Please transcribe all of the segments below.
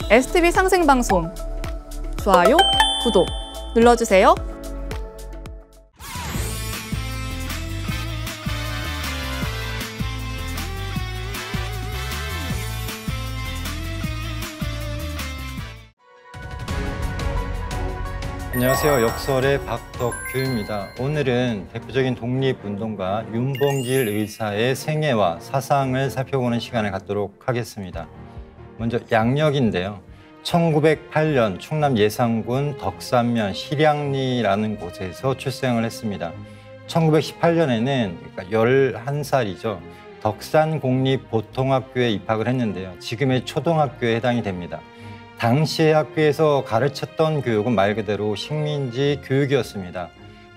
STV 상생방송 좋아요, 구독 눌러주세요. 안녕하세요. 역설의 박덕규입니다. 오늘은 대표적인 독립운동가 윤봉길 의사의 생애와 사상을 살펴보는 시간을 갖도록 하겠습니다. 먼저 양력인데요. 1908년 충남 예산군 덕산면 실양리라는 곳에서 출생을 했습니다. 1918년에는 그러니까 11살이죠. 덕산공립보통학교에 입학을 했는데요. 지금의 초등학교에 해당이 됩니다. 당시의 학교에서 가르쳤던 교육은 말 그대로 식민지 교육이었습니다.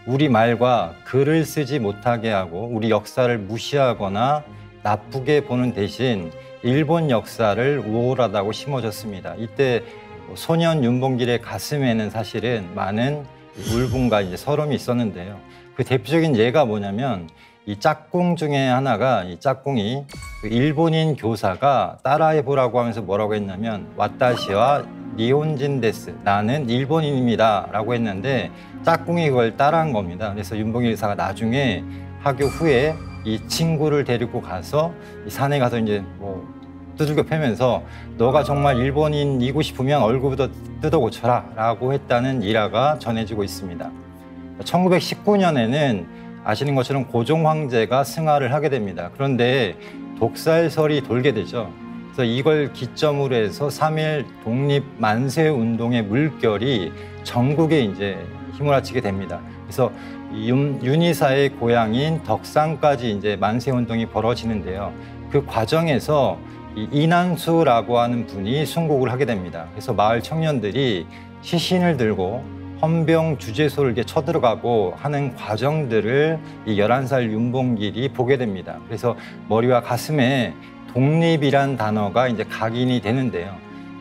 우리 말과 글을 쓰지 못하게 하고 우리 역사를 무시하거나 나쁘게 보는 대신 일본 역사를 우월하다고 심어줬습니다. 이때 소년 윤봉길의 가슴에는 사실은 많은 울분과 서름이 있었는데요. 그 대표적인 예가 뭐냐면 이 짝꿍 중에 하나가 이 짝꿍이 일본인 교사가 따라해보라고 하면서 뭐라고 했냐면 와타시와 니혼진 데스, 나는 일본인입니다 라고 했는데 짝꿍이 그걸 따라한 겁니다. 그래서 윤봉길 의사가 나중에 하교 후에 이 친구를 데리고 가서 이 산에 가서 이제 두들겨 패면서 너가 정말 일본인이고 싶으면 얼굴부터 뜯어 고쳐라 라고 했다는 일화가 전해지고 있습니다. 1919년에는 아시는 것처럼 고종 황제가 승하를 하게 됩니다. 그런데 독살설이 돌게 되죠. 그래서 이걸 기점으로 해서 3.1 독립 만세 운동의 물결이 전국에 이제 휘몰아치게 됩니다. 그래서 윤이사의 고향인 덕산까지 이제 만세 운동이 벌어지는데요. 그 과정에서 이난수라고 하는 분이 순국을 하게 됩니다. 그래서 마을 청년들이 시신을 들고 헌병 주재소를 이렇게 쳐들어가고 하는 과정들을 이 11살 윤봉길이 보게 됩니다. 그래서 머리와 가슴에 독립이란 단어가 이제 각인이 되는데요.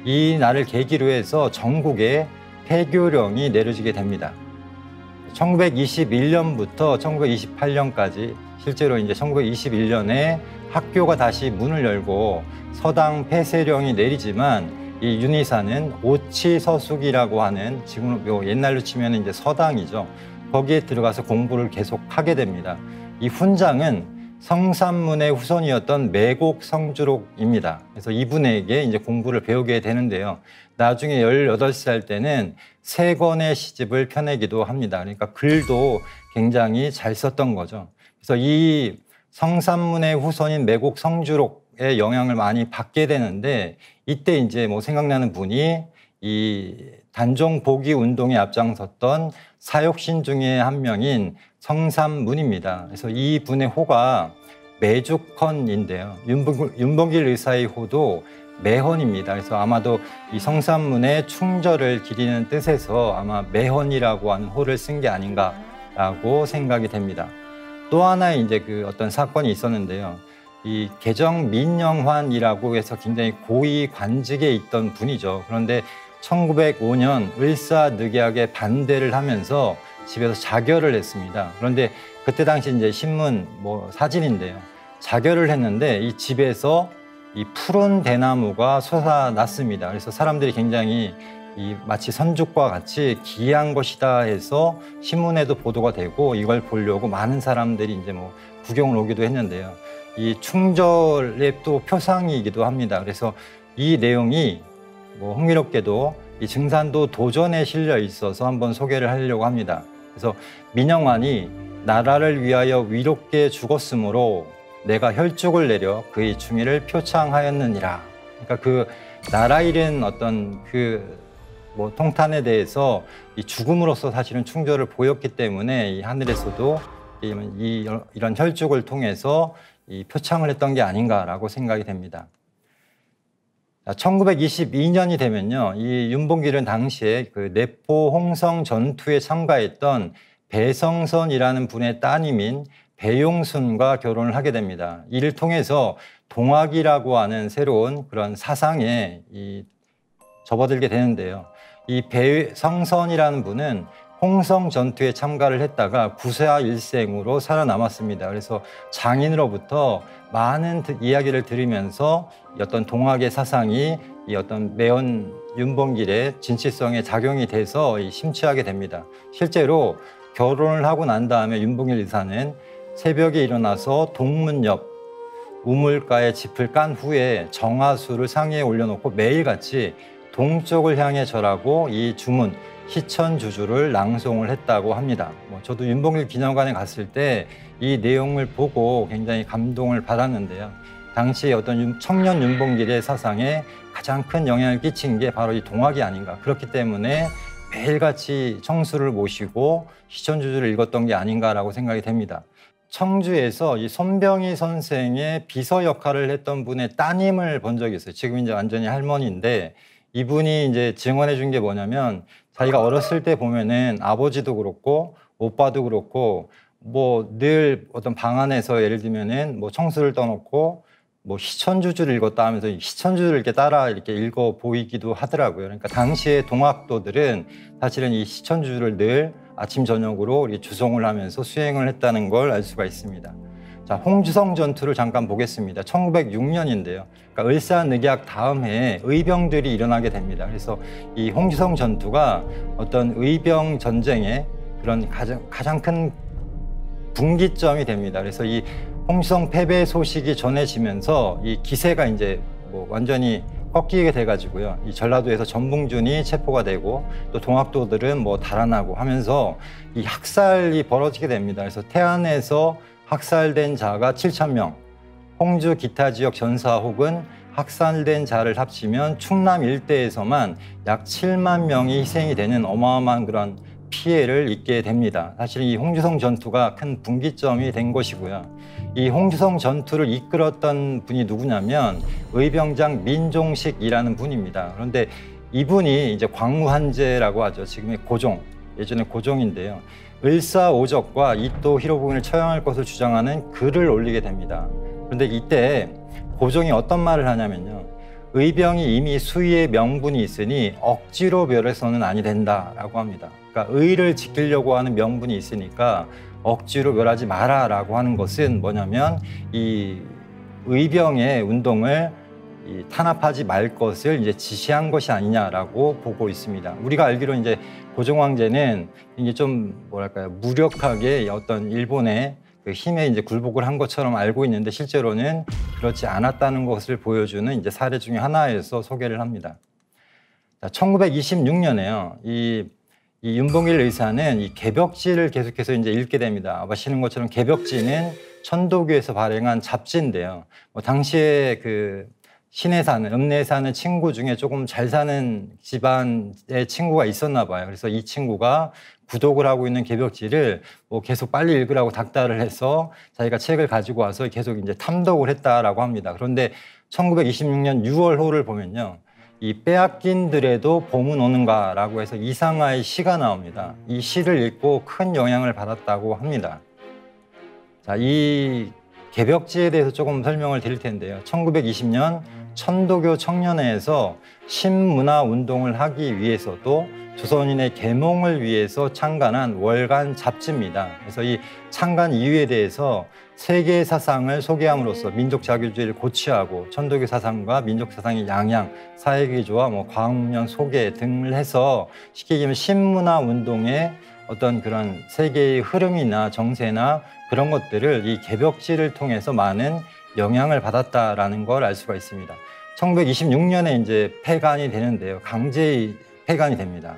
이 날을 계기로 해서 전국에 폐교령이 내려지게 됩니다. 1921년부터 1928년까지 실제로 이제 1921년에 학교가 다시 문을 열고 서당 폐쇄령이 내리지만 이 윤이사는 오치서숙이라고 하는 지금 옛날로 치면 이제 서당이죠. 거기에 들어가서 공부를 계속 하게 됩니다. 이 훈장은 성삼문의 후손이었던 매곡 성주록입니다. 그래서 이분에게 이제 공부를 배우게 되는데요. 나중에 18살 때는 3권의 시집을 펴내기도 합니다. 그러니까 글도 굉장히 잘 썼던 거죠. 그래서 이 성삼문의 후손인 매곡 성주록의 영향을 많이 받게 되는데 이때 이제 생각나는 분이 이 단종 복위 운동에 앞장섰던 사육신 중에 한 명인 성삼문입니다. 그래서 이 분의 호가 매죽헌인데요. 윤봉길 의사의 호도 매헌입니다. 그래서 아마도 이 성삼문의 충절을 기리는 뜻에서 아마 매헌이라고 하는 호를 쓴 게 아닌가라고 생각이 됩니다. 또 하나의 이제 어떤 사건이 있었는데요. 이 개정민영환이라고 해서 굉장히 고위 관직에 있던 분이죠. 그런데 1905년 을사늑약에 반대를 하면서 집에서 자결을 했습니다. 그런데 그때 당시 이제 신문 사진인데요. 자결을 했는데 이 집에서 이 푸른 대나무가 솟아났습니다. 그래서 사람들이 굉장히 마치 선죽과 같이 기이한 것이다 해서 신문에도 보도가 되고 이걸 보려고 많은 사람들이 이제 구경을 오기도 했는데요. 이 충절의 또 표상이기도 합니다. 그래서 이 내용이 흥미롭게도 이 증산도 도전에 실려 있어서 한번 소개를 하려고 합니다. 그래서 민영환이 나라를 위하여 위롭게 죽었으므로 내가 혈죽을 내려 그의 충의를 표창하였느니라. 그러니까 그 나라 잃은 어떤 통탄에 대해서 이 죽음으로써 사실은 충절을 보였기 때문에 이 하늘에서도 이런 혈죽을 통해서 이 표창을 했던 게 아닌가라고 생각이 됩니다. 1922년이 되면요, 이 윤봉길은 당시에 내포 홍성 전투에 참가했던 배성선이라는 분의 따님인 배용순과 결혼을 하게 됩니다. 이를 통해서 동학이라고 하는 새로운 그런 사상에 접어들게 되는데요. 이 배성선이라는 분은 홍성 전투에 참가를 했다가 구사 일생으로 살아남았습니다. 그래서 장인으로부터 많은 이야기를 들으면서 어떤 동학의 사상이 이 어떤 매운 윤봉길의 진취성에 작용이 돼서 심취하게 됩니다. 실제로 결혼을 하고 난 다음에 윤봉길 의사는 새벽에 일어나서 동문 옆 우물가에 짚을 깐 후에 정화수를 상위에 올려놓고 매일같이 동쪽을 향해 절하고 이 주문 시천주주를 낭송을 했다고 합니다. 저도 윤봉길 기념관에 갔을 때 이 내용을 보고 굉장히 감동을 받았는데요. 당시 어떤 청년 윤봉길의 사상에 가장 큰 영향을 끼친 게 바로 이 동학이 아닌가. 그렇기 때문에 매일같이 청수를 모시고 시천주주를 읽었던 게 아닌가라고 생각이 됩니다. 청주에서 이 손병희 선생의 비서 역할을 했던 분의 따님을 본 적이 있어요. 지금 이제 완전히 할머니인데 이분이 이제 증언해 준 게 뭐냐면 자기가 어렸을 때 보면은 아버지도 그렇고 오빠도 그렇고 뭐 늘 어떤 방 안에서 예를 들면은 뭐 청수를 떠놓고 뭐 시천주주를 읽었다 하면서 시천주주를 이렇게 따라 이렇게 읽어 보이기도 하더라고요. 그러니까 당시의 동학도들은 사실은 이 시천주주를 늘 아침 저녁으로 이렇게 주송을 하면서 수행을 했다는 걸 알 수가 있습니다. 자, 홍주성 전투를 잠깐 보겠습니다. 1906년인데요. 그러니까 을사늑약 다음 해에 의병들이 일어나게 됩니다. 그래서 이 홍주성 전투가 어떤 의병 전쟁의 그런 가장 큰 분기점이 됩니다. 그래서 이 홍주성 패배 소식이 전해지면서 이 기세가 이제 뭐 완전히 꺾이게 돼가지고요. 이 전라도에서 전봉준이 체포가 되고 또 동학도들은 뭐 달아나고 하면서 이 학살이 벌어지게 됩니다. 그래서 태안에서 학살된 자가 7,000명, 홍주 기타 지역 전사 혹은 학살된 자를 합치면 충남 일대에서만 약 7만 명이 희생이 되는 어마어마한 그런 피해를 입게 됩니다. 사실 이 홍주성 전투가 큰 분기점이 된 것이고요. 이 홍주성 전투를 이끌었던 분이 누구냐면 의병장 민종식이라는 분입니다. 그런데 이분이 이제 광무한제라고 하죠. 지금의 고종, 예전에 고종인데요. 을사오적과 이토 히로부미를 처형할 것을 주장하는 글을 올리게 됩니다. 그런데 이때 고종이 어떤 말을 하냐면요. 의병이 이미 수위의 명분이 있으니 억지로 멸해서는 아니 된다라고 합니다. 그러니까 의를 지키려고 하는 명분이 있으니까 억지로 멸하지 마라라고 하는 것은 뭐냐면 이 의병의 운동을 탄압하지 말 것을 이제 지시한 것이 아니냐라고 보고 있습니다. 우리가 알기로 이제 고종 황제는 이게 좀 뭐랄까요 무력하게 어떤 일본의 그 힘에 이제 굴복을 한 것처럼 알고 있는데 실제로는 그렇지 않았다는 것을 보여주는 이제 사례 중에 하나에서 소개를 합니다. 자, 1926년에요. 이 윤봉길 의사는 이 개벽지를 계속해서 이제 읽게 됩니다. 아시는 것처럼 개벽지는 천도교에서 발행한 잡지인데요. 당시에 그 시내 사는, 읍내에 사는 친구 중에 조금 잘 사는 집안의 친구가 있었나 봐요. 그래서 이 친구가 구독을 하고 있는 개벽지를 뭐 계속 빨리 읽으라고 닥달을 해서 자기가 책을 가지고 와서 계속 이제 탐독을 했다라고 합니다. 그런데 1926년 6월호를 보면요. 이 빼앗긴들에도 봄은 오는가라고 해서 이상하의 시가 나옵니다. 이 시를 읽고 큰 영향을 받았다고 합니다. 자, 이 개벽지에 대해서 조금 설명을 드릴 텐데요. 1920년 천도교 청년회에서 신문화 운동을 하기 위해서도 조선인의 계몽을 위해서 창간한 월간 잡지입니다. 그래서 이 창간 이유에 대해서 세계의 사상을 소개함으로써 민족 자규주의를 고취하고 천도교 사상과 민족 사상의 양양, 사회기조와 뭐 과학문명 소개 등을 해서 쉽게 얘기하면 신문화 운동의 어떤 그런 세계의 흐름이나 정세나 그런 것들을 이 개벽지를 통해서 많은 영향을 받았다라는 걸 알 수가 있습니다. 1926년에 이제 폐간이 되는데요. 강제히 폐간이 됩니다.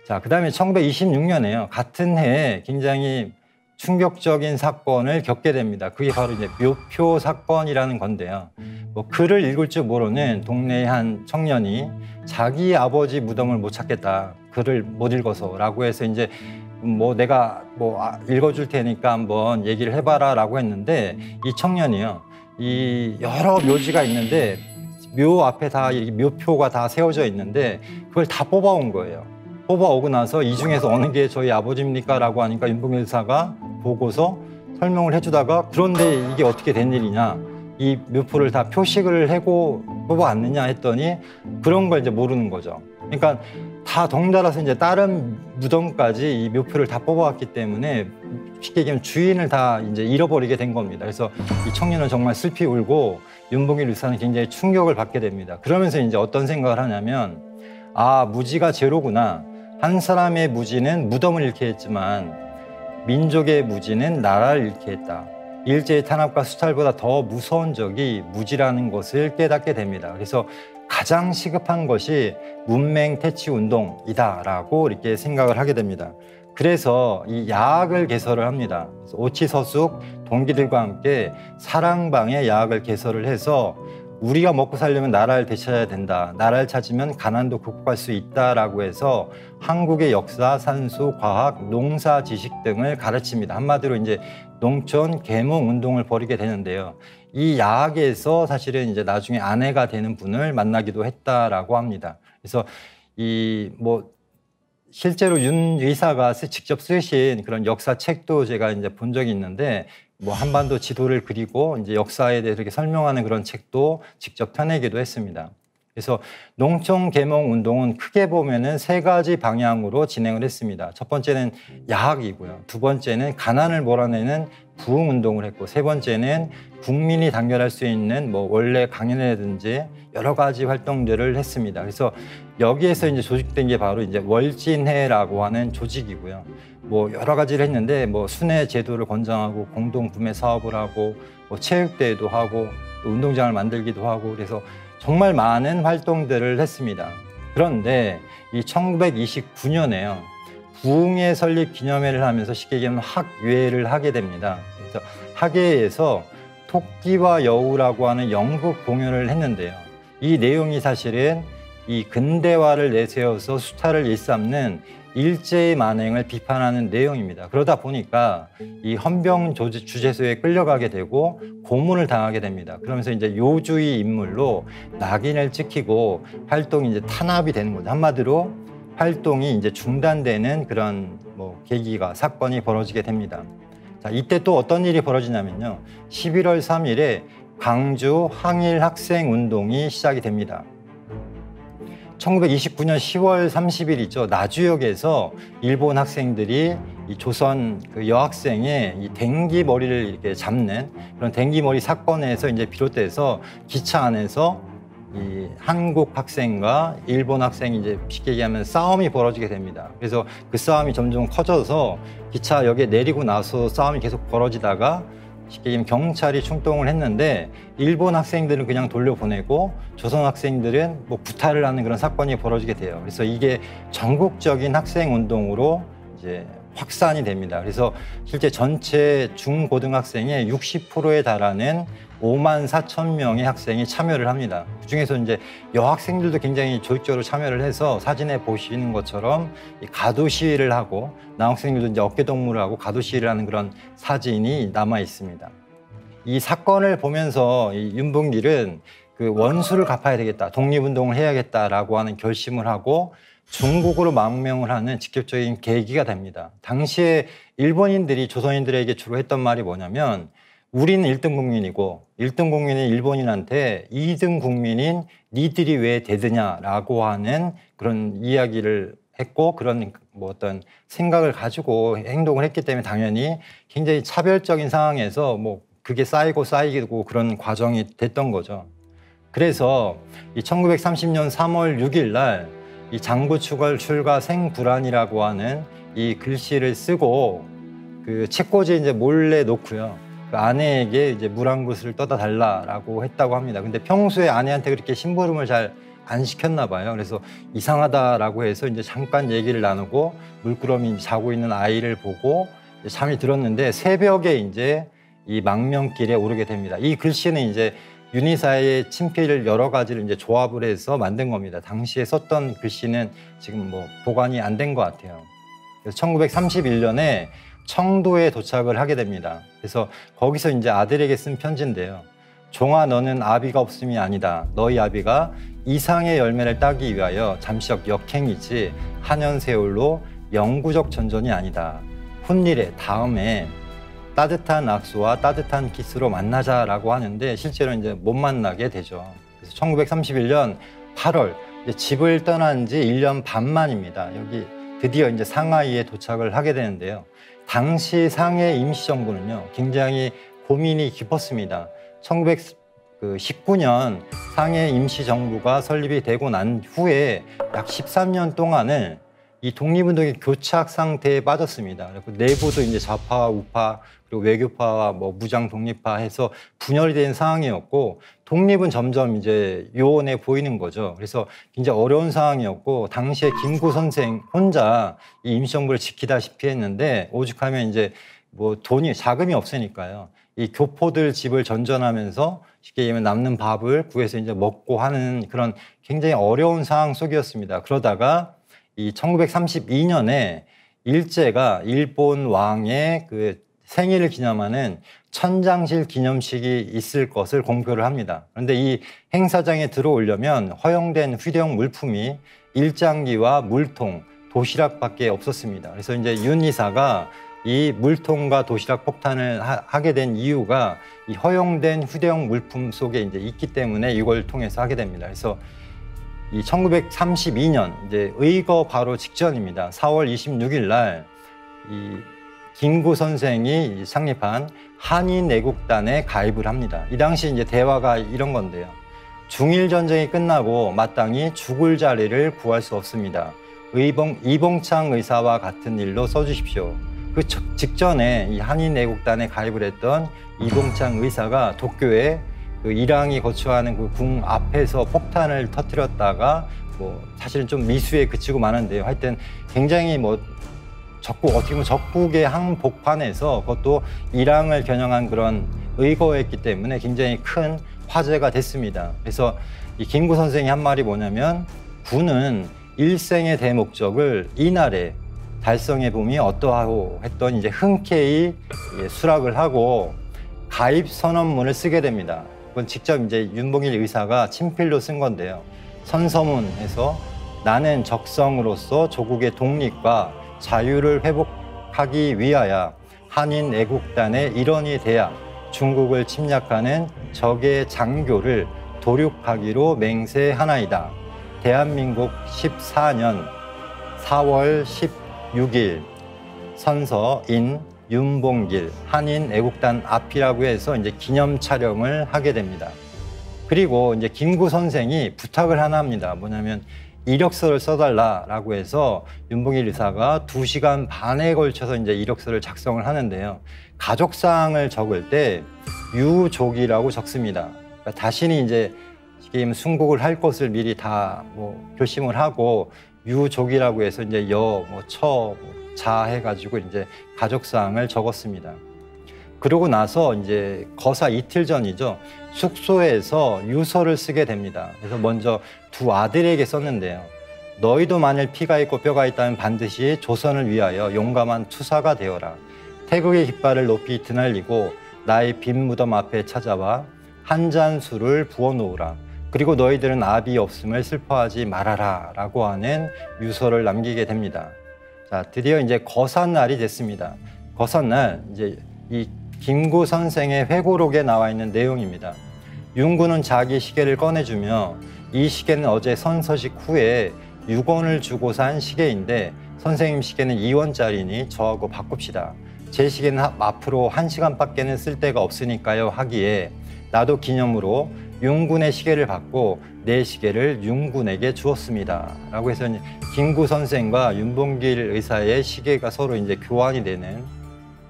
자, 그 다음에 1926년에요. 같은 해에 굉장히 충격적인 사건을 겪게 됩니다. 그게 바로 이제 묘표 사건이라는 건데요. 뭐 글을 읽을 줄 모르는 동네의 한 청년이 자기 아버지 무덤을 못 찾겠다. 글을 못 읽어서라고 해서 이제 뭐 내가 뭐 읽어줄 테니까 한번 얘기를 해봐라 라고 했는데 이 청년이요. 이 여러 묘지가 있는데 묘 앞에 다 이렇게 묘표가 다 세워져 있는데 그걸 다 뽑아온 거예요. 뽑아오고 나서 이 중에서 어느 게 저희 아버지입니까? 라고 하니까 윤봉길 의사가 보고서 설명을 해주다가 그런데 이게 어떻게 된 일이냐? 이 묘표를 다 표식을 하고 뽑아왔느냐 했더니 그런 걸 이제 모르는 거죠. 그러니까 다 덩달아서 이제 다른 무덤까지 이 묘표를 다 뽑아왔기 때문에 쉽게 얘기하면 주인을 다 이제 잃어버리게 된 겁니다. 그래서 이 청년은 정말 슬피 울고 윤봉길 의사는 굉장히 충격을 받게 됩니다. 그러면서 이제 어떤 생각을 하냐면 아, 무지가 제로구나. 한 사람의 무지는 무덤을 잃게 했지만 민족의 무지는 나라를 잃게 했다. 일제의 탄압과 수탈보다 더 무서운 적이 무지라는 것을 깨닫게 됩니다. 그래서 가장 시급한 것이 문맹 퇴치 운동이다라고 이렇게 생각을 하게 됩니다. 그래서 이 야학을 개설을 합니다. 그래서 오치서숙 동기들과 함께 사랑방에 야학을 개설을 해서 우리가 먹고 살려면 나라를 되찾아야 된다. 나라를 찾으면 가난도 극복할 수 있다라고 해서 한국의 역사, 산수, 과학, 농사 지식 등을 가르칩니다. 한마디로 이제 농촌 계몽 운동을 벌이게 되는데요. 이 야학에서 사실은 이제 나중에 아내가 되는 분을 만나기도 했다라고 합니다. 그래서 실제로 윤 의사가 직접 쓰신 그런 역사 책도 제가 이제 본 적이 있는데 한반도 지도를 그리고 이제 역사에 대해서 이렇게 설명하는 그런 책도 직접 펴내기도 했습니다. 그래서 농촌 계몽 운동은 크게 보면은 세 가지 방향으로 진행을 했습니다. 첫 번째는 야학이고요. 두 번째는 가난을 몰아내는 부흥 운동을 했고, 세 번째는 국민이 단결할 수 있는 원래 강연회라든지 여러 가지 활동들을 했습니다. 그래서 여기에서 이제 조직된 게 바로 이제 월진회라고 하는 조직이고요. 여러 가지를 했는데 순회 제도를 권장하고 공동 구매 사업을 하고 체육대회도 하고 또 운동장을 만들기도 하고 그래서 정말 많은 활동들을 했습니다. 그런데 이 1929년에요. 부흥회 설립 기념회를 하면서 쉽게 얘기하면 학예를 하게 됩니다. 그래서 학예에서 토끼와 여우라고 하는 연극 공연을 했는데요. 이 내용이 사실은 이 근대화를 내세워서 수탈을 일삼는 일제의 만행을 비판하는 내용입니다. 그러다 보니까 이 헌병 주재소에 끌려가게 되고 고문을 당하게 됩니다. 그러면서 이제 요주의 인물로 낙인을 찍히고 활동이 이제 탄압이 되는 거죠. 한마디로 활동이 이제 중단되는 그런 사건이 벌어지게 됩니다. 자, 이때 또 어떤 일이 벌어지냐면요. 11월 3일에 광주 항일 학생 운동이 시작이 됩니다. 1929년 10월 30일 있죠. 나주역에서 일본 학생들이 이 조선 그 여학생의 이 댕기머리를 이렇게 잡는 그런 댕기머리 사건에서 이제 비롯돼서 기차 안에서 이 한국 학생과 일본 학생이 이제 쉽게 얘기하면 싸움이 벌어지게 됩니다. 그래서 그 싸움이 점점 커져서 기차역에 내리고 나서 싸움이 계속 벌어지다가 쉽게 얘기하면 경찰이 출동을 했는데 일본 학생들은 그냥 돌려보내고 조선 학생들은 구타를 하는 그런 사건이 벌어지게 돼요. 그래서 이게 전국적인 학생 운동으로 이제 확산이 됩니다. 그래서 실제 전체 중고등학생의 60%에 달하는 5만 4천 명의 학생이 참여를 합니다. 그중에서 이제 여학생들도 굉장히 조직적으로 참여를 해서 사진에 보시는 것처럼 가도 시위를 하고 남학생들도 이제 어깨동무를 하고 가도 시위를 하는 그런 사진이 남아 있습니다. 이 사건을 보면서 이 윤봉길은 그 원수를 갚아야 되겠다, 독립운동을 해야겠다라고 하는 결심을 하고 중국으로 망명을 하는 직접적인 계기가 됩니다. 당시에 일본인들이 조선인들에게 주로 했던 말이 뭐냐면 우리는 1등 국민이고 1등 국민인 일본인한테 2등 국민인 니들이 왜 대드냐라고 하는 그런 이야기를 했고 그런 어떤 생각을 가지고 행동을 했기 때문에 당연히 굉장히 차별적인 상황에서 그게 쌓이고 그런 과정이 됐던 거죠. 그래서 이 1930년 3월 6일 날 이 장구추걸 출가 생불안이라고 하는 이 글씨를 쓰고 그 책꽂이에 이제 몰래 놓고요. 그 아내에게 이제 물 한 그릇을 떠다 달라라고 했다고 합니다. 근데 평소에 아내한테 그렇게 심부름을 잘 안 시켰나 봐요. 그래서 이상하다라고 해서 이제 잠깐 얘기를 나누고 물끄러미 자고 있는 아이를 보고 잠이 들었는데 새벽에 이제 이 망명길에 오르게 됩니다. 이 글씨는 이제 윤희사의 친필을 여러 가지를 이제 조합을 해서 만든 겁니다. 당시에 썼던 글씨는 지금 보관이 안 된 것 같아요. 그래서 1931년에 청도에 도착을 하게 됩니다. 그래서 거기서 이제 아들에게 쓴 편지인데요. 종아, 너는 아비가 없음이 아니다. 너희 아비가 이상의 열매를 따기 위하여 잠시적 역행이지 한연세월로 영구적 전전이 아니다. 훗일에 다음에 따뜻한 악수와 따뜻한 키스로 만나자라고 하는데 실제로 이제 못 만나게 되죠. 그래서 1931년 8월 이제 집을 떠난 지 1년 반 만입니다. 여기 드디어 이제 상하이에 도착을 하게 되는데요. 당시 상해 임시정부는요, 굉장히 고민이 깊었습니다. 1919년 상해 임시정부가 설립이 되고 난 후에 약 13년 동안을 이 독립운동이 교착 상태에 빠졌습니다. 그리고 내부도 이제 좌파와 우파 그리고 외교파와 뭐 무장 독립파 해서 분열이 된 상황이었고 독립은 점점 이제 요원해 보이는 거죠. 그래서 굉장히 어려운 상황이었고 당시에 김구 선생 혼자 이 임시정부를 지키다시피 했는데 오죽하면 이제 뭐 돈이 자금이 없으니까요. 이 교포들 집을 전전하면서 쉽게 얘기하면 남는 밥을 구해서 이제 먹고 하는 그런 굉장히 어려운 상황 속이었습니다. 그러다가 이 1932년에 일제가 일본 왕의 그 생일을 기념하는 천장실 기념식이 있을 것을 공표를 합니다. 그런데 이 행사장에 들어오려면 허용된 휴대용 물품이 일장기와 물통, 도시락밖에 없었습니다. 그래서 이제 윤 이사가 이 물통과 도시락 폭탄을 하게 된 이유가 이 허용된 휴대용 물품 속에 이제 있기 때문에 이걸 통해서 하게 됩니다. 그래서 이 1932년 이제 의거 바로 직전입니다. 4월 26일 날 이 김구 선생이 창립한 한인애국단에 가입을 합니다. 이 당시 이제 대화가 이런 건데요. 중일 전쟁이 끝나고 마땅히 죽을 자리를 구할 수 없습니다. 이봉창 의사와 같은 일로 써주십시오. 그 직전에 이 한인애국단에 가입을 했던 이봉창 의사가 도쿄에 그 일왕이 거주하는 그 궁 앞에서 폭탄을 터뜨렸다가 뭐 사실은 좀 미수에 그치고 마는데요. 하여튼 굉장히 뭐 어떻게 보면 적국의 항복판에서 그것도 일왕을 겨냥한 그런 의거였기 때문에 굉장히 큰 화제가 됐습니다. 그래서 이 김구 선생이 한 말이 뭐냐면 군은 일생의 대목적을 이날에 달성해 봄이 어떠하오 했던 이제 흔쾌히 수락을 하고 가입 선언문을 쓰게 됩니다. 그건 직접 이제 윤봉길 의사가 친필로 쓴 건데요. 선서문에서 나는 적성으로서 조국의 독립과 자유를 회복하기 위하여 한인 애국단의 일원이 되어 중국을 침략하는 적의 장교를 도륙하기로 맹세하나이다. 대한민국 14년 4월 16일 선서인 윤봉길 한인 애국단 앞이라고 해서 이제 기념 촬영을 하게 됩니다. 그리고 이제 김구 선생이 부탁을 하나 합니다. 뭐냐면 이력서를 써달라라고 해서 윤봉길 의사가 2시간 반에 걸쳐서 이제 이력서를 작성을 하는데요. 가족사항을 적을 때 유족이라고 적습니다. 그러니까 자신이 이제 지금 순국을 할 것을 미리 다 뭐 결심을 하고 유족이라고 해서 이제 자 해가지고 이제 가족사항을 적었습니다. 그러고 나서 이제 거사 이틀 전이죠. 숙소에서 유서를 쓰게 됩니다. 그래서 먼저 2 아들에게 썼는데요. 너희도 만일 피가 있고 뼈가 있다면 반드시 조선을 위하여 용감한 투사가 되어라. 태극의 깃발을 높이 드날리고 나의 빈 무덤 앞에 찾아와 한 잔 술을 부어놓으라. 그리고 너희들은 아비 없음을 슬퍼하지 말아라 라고 하는 유서를 남기게 됩니다. 자, 드디어 이제 거삿날이 됐습니다. 거삿날 이제 이 김구 선생의 회고록에 나와 있는 내용입니다. 윤구는 자기 시계를 꺼내주며 이 시계는 어제 선서식 후에 6원을 주고 산 시계인데 선생님 시계는 2원짜리니 저하고 바꿉시다. 제 시계는 앞으로 1시간밖에는 쓸 데가 없으니까요 하기에 나도 기념으로 윤군의 시계를 받고 내 시계를 윤군에게 주었습니다. 라고 해서 김구 선생과 윤봉길 의사의 시계가 서로 이제 교환이 되는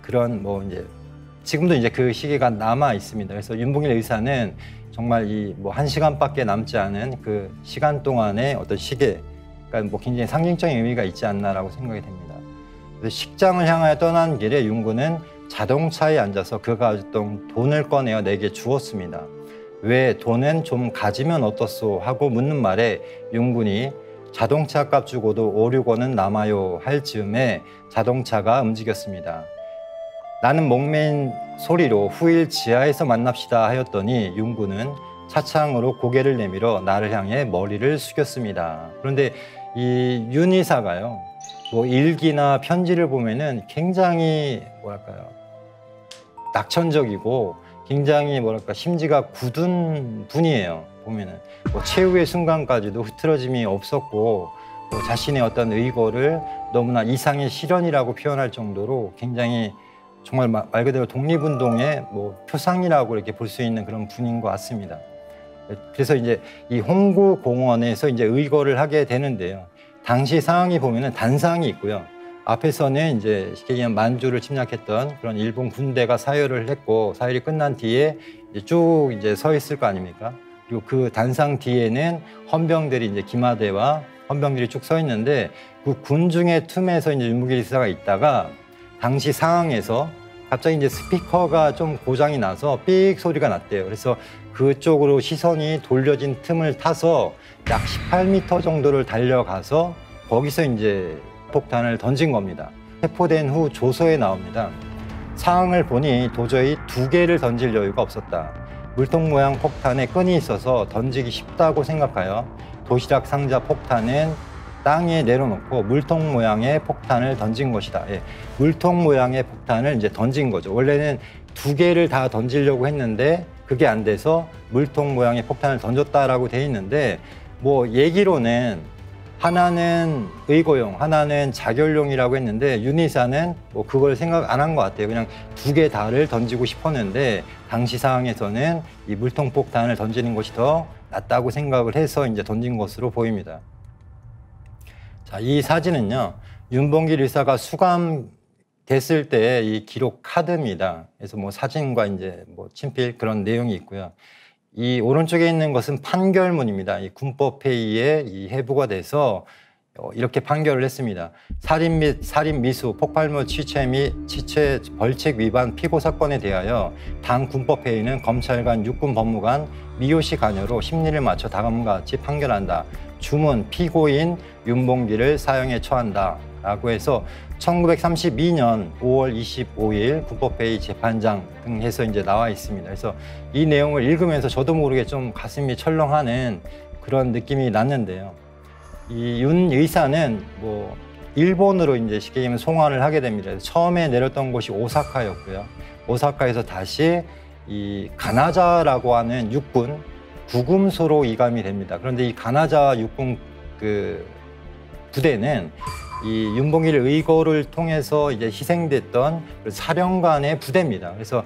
그런 뭐 이제 지금도 이제 그 시계가 남아 있습니다. 그래서 윤봉길 의사는 정말 이 뭐 1시간밖에 남지 않은 그 시간 동안의 어떤 시계, 그러니까 뭐 굉장히 상징적인 의미가 있지 않나라고 생각이 됩니다. 그래서 식장을 향하여 떠난 길에 윤군은 자동차에 앉아서 그가 가졌던 돈을 꺼내어 내게 주었습니다. 왜 돈은 좀 가지면 어떻소 하고 묻는 말에 윤군이 자동차 값 주고도 5, 6원은 남아요 할 즈음에 자동차가 움직였습니다. 나는 목매인 소리로 후일 지하에서 만납시다 하였더니 윤군은 차창으로 고개를 내밀어 나를 향해 머리를 숙였습니다. 그런데 이 윤 이사가요, 뭐 일기나 편지를 보면은 굉장히 뭐랄까요, 낙천적이고 굉장히 뭐랄까 심지가 굳은 분이에요. 보면은 뭐 최후의 순간까지도 흐트러짐이 없었고 또 자신의 어떤 의거를 너무나 이상의 실현이라고 표현할 정도로 굉장히 정말 말 그대로 독립운동의 뭐 표상이라고 이렇게 볼 수 있는 그런 분인 것 같습니다. 그래서 이제 이 홍구공원에서 이제 의거를 하게 되는데요. 당시 상황이 보면은 단상이 있고요. 앞에서는 이제 쉽게 얘기하면 만주를 침략했던 그런 일본 군대가 사열을 했고 사열이 끝난 뒤에 이제 쭉 이제 서 있을 거 아닙니까? 그리고 그 단상 뒤에는 헌병들이 이제 기마대와 헌병들이 쭉 서 있는데 그 군중의 틈에서 이제 윤무길 일사가 있다가 당시 상황에서 갑자기 이제 스피커가 좀 고장이 나서 삑 소리가 났대요. 그래서 그쪽으로 시선이 돌려진 틈을 타서 약 18m 정도를 달려가서 거기서 이제 폭탄을 던진 겁니다. 체포된 후 조서에 나옵니다. 상황을 보니 도저히 2개를 던질 여유가 없었다. 물통 모양 폭탄에 끈이 있어서 던지기 쉽다고 생각하여 도시락 상자 폭탄은 땅에 내려놓고 물통 모양의 폭탄을 던진 것이다. 예, 물통 모양의 폭탄을 이제 던진 거죠. 원래는 2개를 다 던지려고 했는데 그게 안 돼서 물통 모양의 폭탄을 던졌다라고 돼 있는데 뭐 얘기로는 하나는 의거용, 하나는 자결용이라고 했는데 윤희사는 뭐 그걸 생각 안 한 것 같아요. 그냥 2개 다를 던지고 싶었는데 당시 상황에서는 이 물통 폭탄을 던지는 것이 더 낫다고 생각을 해서 이제 던진 것으로 보입니다. 자, 이 사진은요, 윤봉길 일사가 수감됐을 때 이 기록 카드입니다. 그래서 뭐 사진과 이제 뭐 친필 그런 내용이 있고요. 이 오른쪽에 있는 것은 판결문입니다. 이 군법회의에 이 회부가 돼서 이렇게 판결을 했습니다. 살인 및 살인 미수, 폭발물 취체 및 취체 벌칙 위반 피고 사건에 대하여 당 군법회의는 검찰관, 육군 법무관, 미호시 관여로 심리를 맞춰 다음과 같이 판결한다. 주문 피고인 윤봉길을 사형에 처한다. 라고 해서 1932년 5월 25일 군법회의 재판장 등 해서 이제 나와 있습니다. 그래서 이 내용을 읽으면서 저도 모르게 좀 가슴이 철렁하는 그런 느낌이 났는데요. 이 윤 의사는 뭐 일본으로 이제 쉽게 얘기하면 송환을 하게 됩니다. 처음에 내렸던 곳이 오사카였고요. 오사카에서 다시 이 가나자라고 하는 육군 구금소로 이감이 됩니다. 그런데 이 가나자 육군 그 부대는 이 윤봉길 의거를 통해서 이제 희생됐던 사령관의 부대입니다. 그래서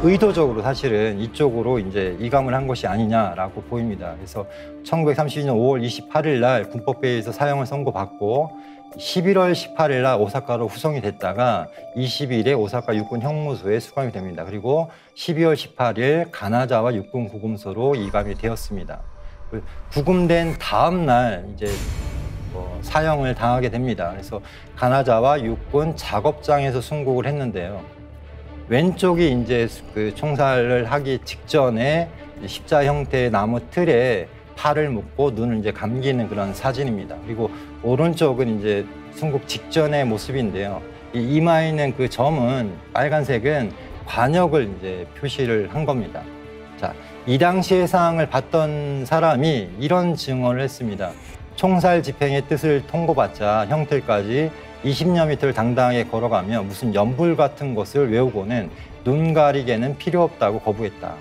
의도적으로 사실은 이쪽으로 이제 이감을 한 것이 아니냐라고 보입니다. 그래서 1932년 5월 28일 날 군법회의에서 사형을 선고받고 11월 18일 날 오사카로 후송이 됐다가 20일에 오사카 육군 형무소에 수감이 됩니다. 그리고 12월 18일 가나자와 육군 구금소로 이감이 되었습니다. 구금된 다음 날 이제 사형을 당하게 됩니다. 그래서 가나자와 육군 작업장에서 순국을 했는데요. 왼쪽이 이제 그 총살을 하기 직전에 십자 형태의 나무 틀에 팔을 묶고 눈을 이제 감기는 그런 사진입니다. 그리고 오른쪽은 이제 순국 직전의 모습인데요. 이 이마에 있는 그 점은 빨간색은 관역을 이제 표시를 한 겁니다. 자, 이 당시의 상황을 봤던 사람이 이런 증언을 했습니다. 총살 집행의 뜻을 통고받자 형틀까지 20여 미터를 당당하게 걸어가며 무슨 연불 같은 것을 외우고는 눈 가리개는 필요 없다고 거부했다.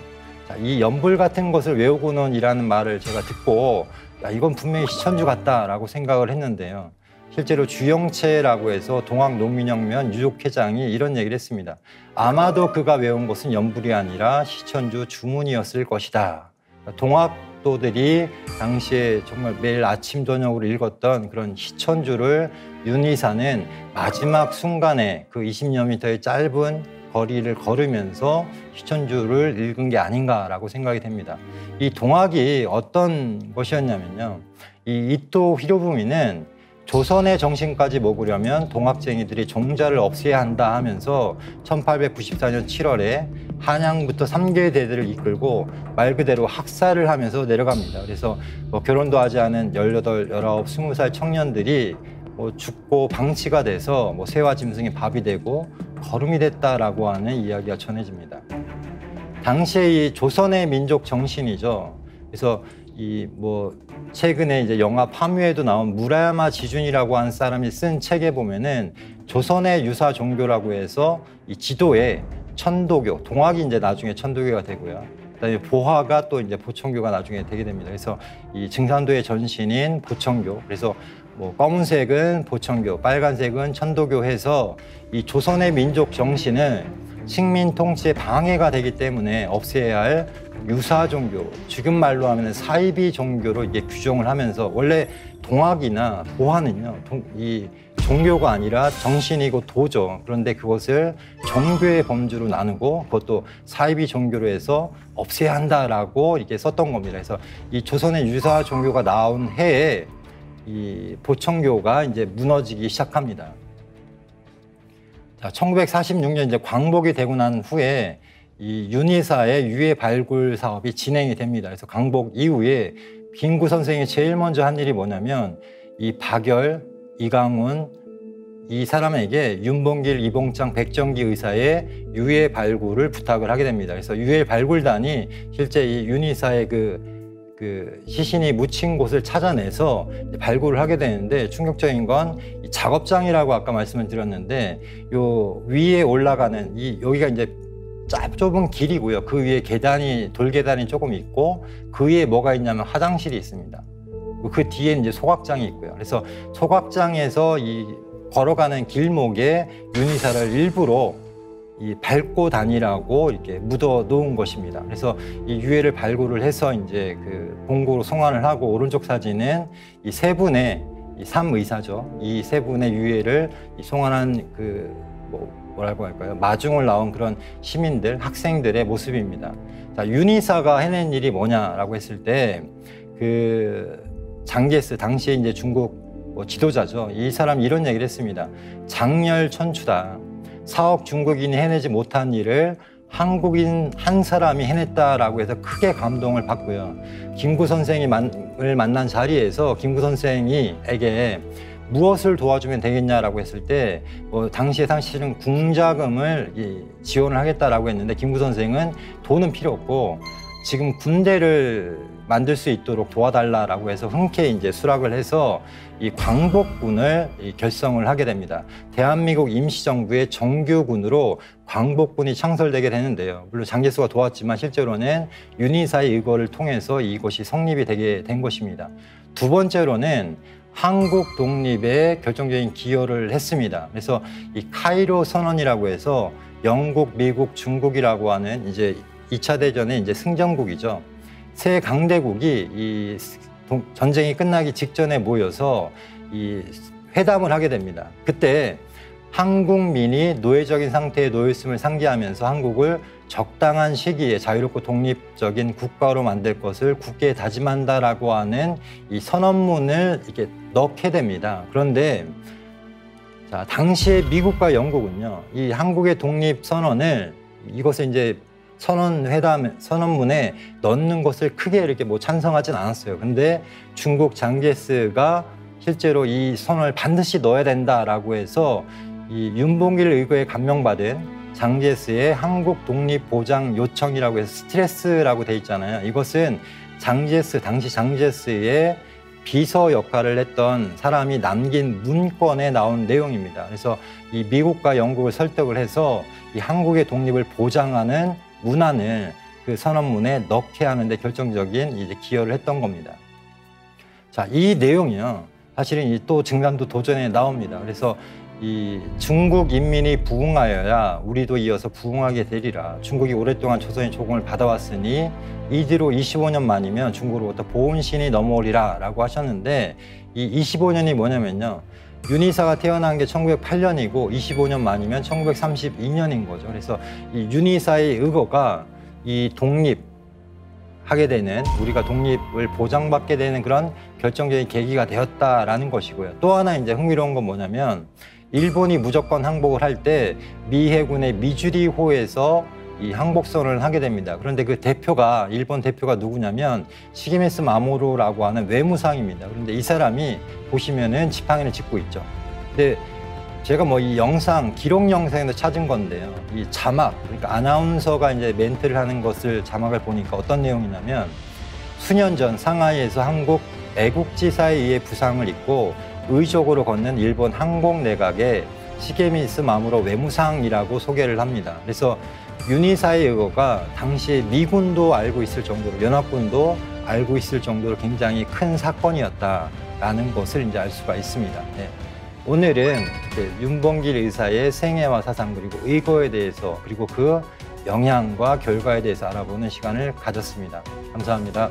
자, 이 연불 같은 것을 외우고는이라는 말을 제가 듣고 야, 이건 분명히 시천주 같다라고 생각을 했는데요. 실제로 주영채라고 해서 동학농민혁명 유족회장이 이런 얘기를 했습니다. 아마도 그가 외운 것은 연불이 아니라 시천주 주문이었을 것이다. 동학도들이 당시에 정말 매일 아침 저녁으로 읽었던 그런 시천주를 윤희사는 마지막 순간에 그 20여 미터의 짧은 거리를 걸으면서 시천주를 읽은 게 아닌가라고 생각이 됩니다. 이 동학이 어떤 것이었냐면요. 이 이토 히로부미는 조선의 정신까지 먹으려면 동학쟁이들이 종자를 없애야 한다 하면서 1894년 7월에 한양부터 3개 대대를 이끌고 말 그대로 학살을 하면서 내려갑니다. 그래서 결혼도 하지 않은 18, 19, 20살 청년들이 죽고 방치가 돼서 새와 짐승이 밥이 되고 거름이 됐다라고 하는 이야기가 전해집니다. 당시에 이 조선의 민족 정신이죠. 그래서 최근에 이제 영화 파묘에도 나온 무라야마 지준이라고 하는 사람이 쓴 책에 보면은 조선의 유사 종교라고 해서 이 지도에 천도교, 동학이 이제 나중에 천도교가 되고요. 그다음에 보화가 또 이제 보청교가 나중에 되게 됩니다. 그래서 이 증산도의 전신인 보청교, 그래서 뭐 검은색은 보청교, 빨간색은 천도교 해서 이 조선의 민족 정신을 식민 통치에 방해가 되기 때문에 없애야 할 유사 종교, 지금 말로 하면 사이비 종교로 이게 규정을 하면서, 원래 동학이나 보화는요, 이 종교가 아니라 정신이고 도죠. 그런데 그것을 종교의 범주로 나누고 그것도 사이비 종교로 해서 없애야 한다라고 이렇게 썼던 겁니다. 그래서 이 조선의 유사 종교가 나온 해에 이 보청교가 이제 무너지기 시작합니다. 자, 1946년 이제 광복이 되고 난 후에 이 윤희사의 유해 발굴 사업이 진행이 됩니다. 그래서 광복 이후에 김구 선생이 제일 먼저 한 일이 뭐냐면 이 박열, 이강훈 이 사람에게 윤봉길, 이봉창, 백정기 의사의 유해 발굴을 부탁을 하게 됩니다. 그래서 유해 발굴단이 실제 이 윤희사의 그 시신이 묻힌 곳을 찾아내서 발굴을 하게 되는데, 충격적인 건 이 작업장이라고 아까 말씀을 드렸는데, 요 위에 올라가는 여기가 이제 좁은 길이고요. 그 위에 계단이, 돌계단이 조금 있고, 그 위에 뭐가 있냐면 화장실이 있습니다. 그 뒤에 이제 소각장이 있고요. 그래서 소각장에서 이 걸어가는 길목에 윤희사를 일부러 이 밟고 다니라고 이렇게 묻어 놓은 것입니다. 그래서 이 유해를 발굴을 해서 이제 그 본고로 송환을 하고, 오른쪽 사진은 이 세 분의 이 삼의사죠. 이 세 분의 유해를 송환한 그 뭐라고 할까요? 마중을 나온 그런 시민들, 학생들의 모습입니다. 자, 윤희사가 해낸 일이 뭐냐라고 했을 때, 그 장제스, 당시에 이제 중국 지도자죠. 이 사람이 이런 얘기를 했습니다. 장렬천추다. 사억 중국인이 해내지 못한 일을 한국인 한 사람이 해냈다라고 해서 크게 감동을 받고요. 김구 선생을 만난 자리에서 김구 선생에게 무엇을 도와주면 되겠냐라고 했을 때, 당시에 사실은 궁자금을 지원을 하겠다라고 했는데, 김구 선생은 돈은 필요 없고 지금 군대를 만들 수 있도록 도와달라라고 해서 흔쾌히 이제 수락을 해서 이 광복군을 결성을 하게 됩니다. 대한민국 임시정부의 정규군으로 광복군이 창설되게 되는데요. 물론 장제스가 도왔지만 실제로는 윤희사의 의거를 통해서 이것이 성립이 되게 된 것입니다. 두 번째로는 한국 독립에 결정적인 기여를 했습니다. 그래서 이 카이로 선언이라고 해서 영국, 미국, 중국이라고 하는 이제 2차 대전의 이제 승전국이죠. 세 강대국이 이 전쟁이 끝나기 직전에 모여서 이 회담을 하게 됩니다. 그때 한국민이 노예적인 상태에 놓였음을 상기하면서 한국을 적당한 시기에 자유롭고 독립적인 국가로 만들 것을 굳게 다짐한다라고 하는 이 선언문을 이렇게 넣게 됩니다. 그런데 자, 당시에 미국과 영국은요, 이 한국의 독립 선언을 이것을 이제 선언문에 넣는 것을 크게 이렇게 찬성하진 않았어요. 근데 중국 장제스가 실제로 이 선언을 반드시 넣어야 된다라고 해서 이 윤봉길 의거에 감명받은 장제스의 한국 독립 보장 요청이라고 해서 스트레스라고 돼 있잖아요. 이것은 당시 장제스의 비서 역할을 했던 사람이 남긴 문건에 나온 내용입니다. 그래서 이 미국과 영국을 설득을 해서 이 한국의 독립을 보장하는 문안을 그 선언문에 넣게 하는데 결정적인 이제 기여를 했던 겁니다. 자, 이 내용이요, 사실은 또 증산도 도전에 나옵니다. 그래서 이 중국 인민이 부흥하여야 우리도 이어서 부흥하게 되리라. 중국이 오랫동안 조선의 조공을 받아왔으니 이뒤로 25년 만이면 중국으로부터 보온신이 넘어오리라 라고 하셨는데, 이 25년이 뭐냐면요, 윤희사가 태어난 게 1908년이고 25년 만이면 1932년인 거죠. 그래서 이 윤희사의 의거가 이 독립하게 되는, 우리가 독립을 보장받게 되는 그런 결정적인 계기가 되었다라는 것이고요. 또 하나 이제 흥미로운 건 뭐냐면, 일본이 무조건 항복을 할 때 미 해군의 미주리호에서 이 항복선언을 하게 됩니다. 그런데 그 대표가, 일본 대표가 누구냐면 시게미스 마모루라고 하는 외무상입니다. 그런데 이 사람이 보시면은 지팡이를 짚고 있죠. 근데 제가 이 영상, 기록 영상에서 찾은 건데요, 이 자막, 그러니까 아나운서가 이제 멘트를 하는 것을 자막을 보니까 어떤 내용이냐면, 수년 전 상하이에서 한국 애국지사에 의해 부상을 입고 의족으로 걷는 일본 항공 내각의 시게미스 마모루 외무상이라고 소개를 합니다. 그래서 윤희사의 의거가 당시에 미군도 알고 있을 정도로, 연합군도 알고 있을 정도로 굉장히 큰 사건이었다라는 것을 이제 알 수가 있습니다. 네. 오늘은 윤봉길 의사의 생애와 사상 그리고 의거에 대해서 그리고 그 영향과 결과에 대해서 알아보는 시간을 가졌습니다. 감사합니다.